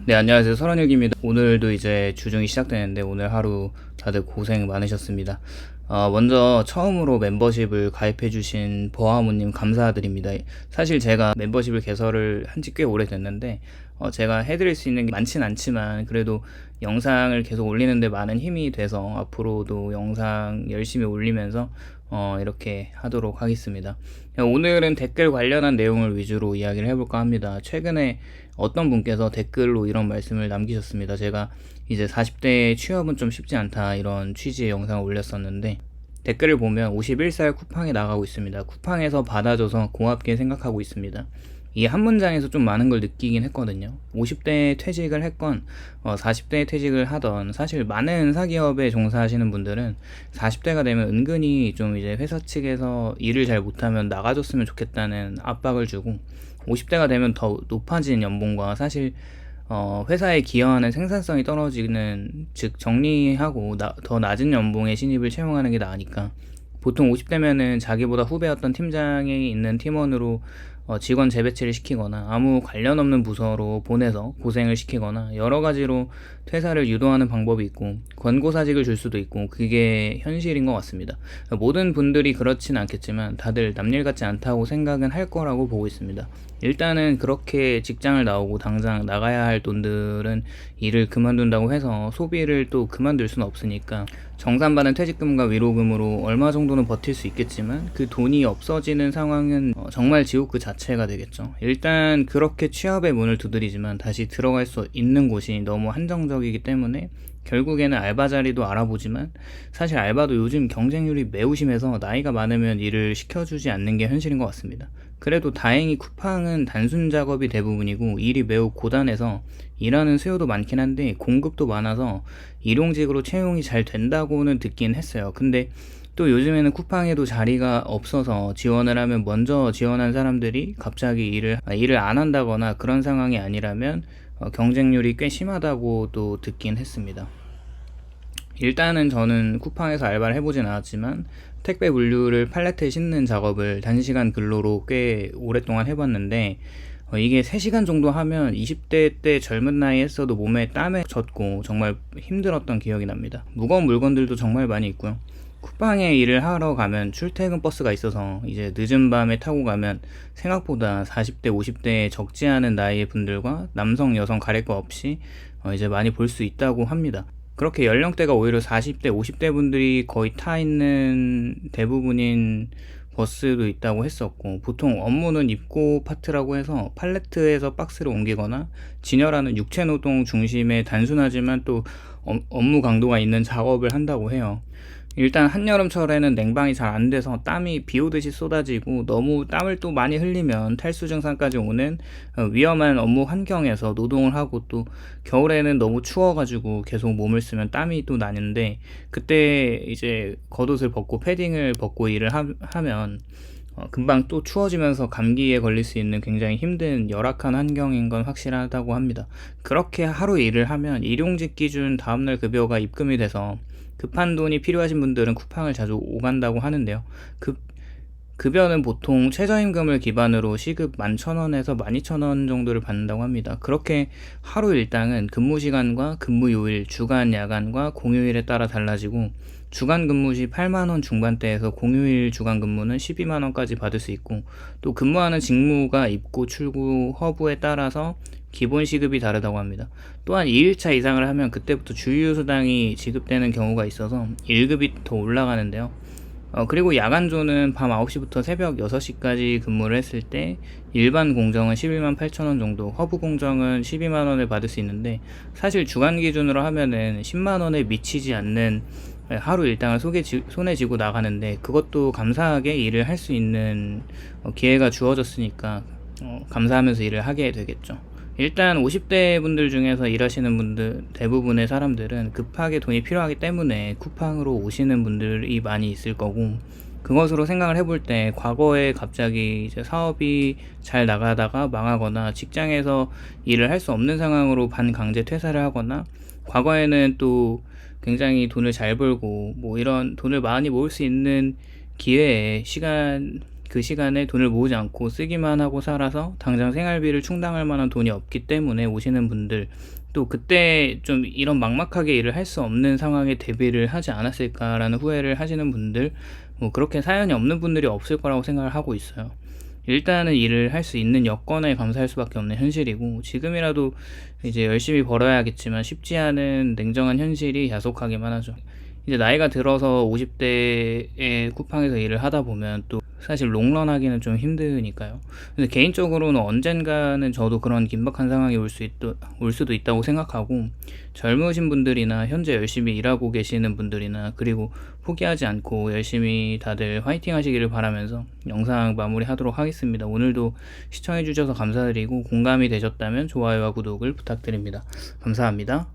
네, 안녕하세요. 설원일기입니다. 오늘도 이제 주중이 시작되는데 오늘 하루 다들 고생 많으셨습니다. 먼저 처음으로 멤버십을 가입해주신 버하모님 감사드립니다. 사실 제가 멤버십을 개설을 한 지 꽤 오래됐는데 제가 해드릴 수 있는 게 많진 않지만 그래도 영상을 계속 올리는데 많은 힘이 돼서 앞으로도 영상 열심히 올리면서 이렇게 하도록 하겠습니다. 오늘은 댓글 관련한 내용을 위주로 이야기를 해볼까 합니다. 최근에 어떤 분께서 댓글로 이런 말씀을 남기셨습니다. 제가 이제 40대 취업은 좀 쉽지 않다 이런 취지의 영상을 올렸었는데 댓글을 보면 51살 쿠팡에 나가고 있습니다. 쿠팡에서 받아줘서 고맙게 생각하고 있습니다. 이 한 문장에서 좀 많은 걸 느끼긴 했거든요. 50대에 퇴직을 했건 40대에 퇴직을 하던 사실 많은 사기업에 종사하시는 분들은 40대가 되면 은근히 좀 이제 회사 측에서 일을 잘 못하면 나가줬으면 좋겠다는 압박을 주고 50대가 되면 더 높아진 연봉과 사실 회사에 기여하는 생산성이 떨어지는 즉 정리하고 더 낮은 연봉의 신입을 채용하는 게 나으니까 보통 50대면은 자기보다 후배였던 팀장이 있는 팀원으로 직원 재배치를 시키거나 아무 관련 없는 부서로 보내서 고생을 시키거나 여러 가지로 퇴사를 유도하는 방법이 있고 권고사직을 줄 수도 있고 그게 현실인 것 같습니다. 모든 분들이 그렇진 않겠지만 다들 남일 같지 않다고 생각은 할 거라고 보고 있습니다. 일단은 그렇게 직장을 나오고 당장 나가야 할 돈들은 일을 그만둔다고 해서 소비를 또 그만둘 수는 없으니까 정산받은 퇴직금과 위로금으로 얼마 정도는 버틸 수 있겠지만 그 돈이 없어지는 상황은 정말 지옥 그 자체가 되겠죠. 일단 그렇게 취업의 문을 두드리지만 다시 들어갈 수 있는 곳이 너무 한정적이기 때문에 결국에는 알바 자리도 알아보지만 사실 알바도 요즘 경쟁률이 매우 심해서 나이가 많으면 일을 시켜주지 않는 게 현실인 것 같습니다. 그래도 다행히 쿠팡은 단순 작업이 대부분이고 일이 매우 고단해서 일하는 수요도 많긴 한데 공급도 많아서 일용직으로 채용이 잘 된다고는 듣긴 했어요. 근데 또 요즘에는 쿠팡에도 자리가 없어서 지원을 하면 먼저 지원한 사람들이 갑자기 일을 안 한다거나 그런 상황이 아니라면 경쟁률이 꽤 심하다고 또 듣긴 했습니다. 일단은 저는 쿠팡에서 알바를 해보진 않았지만 택배 물류를 팔레트에 싣는 작업을 단시간 근로로 꽤 오랫동안 해봤는데 이게 3시간 정도 하면 20대 때 젊은 나이에 했어도 몸에 땀에 젖고 정말 힘들었던 기억이 납니다. 무거운 물건들도 정말 많이 있고요. 쿠팡에 일을 하러 가면 출퇴근 버스가 있어서 이제 늦은 밤에 타고 가면 생각보다 40대, 50대에 적지 않은 나이의 분들과 남성, 여성 가릴 거 없이 이제 많이 볼 수 있다고 합니다. 그렇게 연령대가 오히려 40대, 50대 분들이 거의 타 있는 대부분인 버스도 있다고 했었고 보통 업무는 입고 파트라고 해서 팔레트에서 박스를 옮기거나 진열하는 육체노동 중심의 단순하지만 또 업무 강도가 있는 작업을 한다고 해요. 일단 한여름철에는 냉방이 잘 안 돼서 땀이 비 오듯이 쏟아지고 너무 땀을 또 많이 흘리면 탈수 증상까지 오는 위험한 업무 환경에서 노동을 하고 또 겨울에는 너무 추워가지고 계속 몸을 쓰면 땀이 또 나는데 그때 이제 겉옷을 벗고 패딩을 벗고 일을 하면 금방 또 추워지면서 감기에 걸릴 수 있는 굉장히 힘든 열악한 환경인 건 확실하다고 합니다. 그렇게 하루 일을 하면 일용직 기준 다음날 급여가 입금이 돼서 급한 돈이 필요하신 분들은 쿠팡을 자주 오간다고 하는데요. 급여는 보통 최저임금을 기반으로 시급 11,000원에서 12,000원 정도를 받는다고 합니다. 그렇게 하루 일당은 근무 시간과 근무 요일, 주간, 야간과 공휴일에 따라 달라지고 주간 근무 시 8만원 중반대에서 공휴일 주간 근무는 12만원까지 받을 수 있고 또 근무하는 직무가 입고 출구 허브에 따라서 기본 시급이 다르다고 합니다. 또한 2일차 이상을 하면 그때부터 주휴수당이 지급되는 경우가 있어서 1급이 더 올라가는데요. 그리고 야간조는 밤 9시부터 새벽 6시까지 근무를 했을 때 일반 공정은 11만 8천원 정도, 허브 공정은 12만원을 받을 수 있는데 사실 주간 기준으로 하면은 10만원에 미치지 않는 하루 일당을 손에 쥐고 나가는데 그것도 감사하게 일을 할 수 있는 기회가 주어졌으니까 감사하면서 일을 하게 되겠죠. 일단 50대 분들 중에서 일하시는 분들 대부분의 사람들은 급하게 돈이 필요하기 때문에 쿠팡으로 오시는 분들이 많이 있을 거고 그것으로 생각을 해볼 때 과거에 갑자기 이제 사업이 잘 나가다가 망하거나 직장에서 일을 할 수 없는 상황으로 반강제 퇴사를 하거나 과거에는 또 굉장히 돈을 잘 벌고 뭐 이런 돈을 많이 모을 수 있는 기회에 시간 그 시간에 돈을 모으지 않고 쓰기만 하고 살아서 당장 생활비를 충당할 만한 돈이 없기 때문에 오시는 분들, 또 그때 좀 이런 막막하게 일을 할 수 없는 상황에 대비를 하지 않았을까라는 후회를 하시는 분들, 뭐 그렇게 사연이 없는 분들이 없을 거라고 생각을 하고 있어요. 일단은 일을 할 수 있는 여건에 감사할 수밖에 없는 현실이고, 지금이라도 이제 열심히 벌어야겠지만 쉽지 않은 냉정한 현실이 야속하기만 하죠. 이제 나이가 들어서 50대에 쿠팡에서 일을 하다 보면 또 사실 롱런 하기는 좀 힘드니까요. 근데 개인적으로는 언젠가는 저도 그런 긴박한 상황이 올 수도 있다고 생각하고, 젊으신 분들이나 현재 열심히 일하고 계시는 분들이나, 그리고 포기하지 않고 열심히 다들 화이팅 하시기를 바라면서 영상 마무리하도록 하겠습니다. 오늘도 시청해주셔서 감사드리고, 공감이 되셨다면 좋아요와 구독을 부탁드립니다. 감사합니다.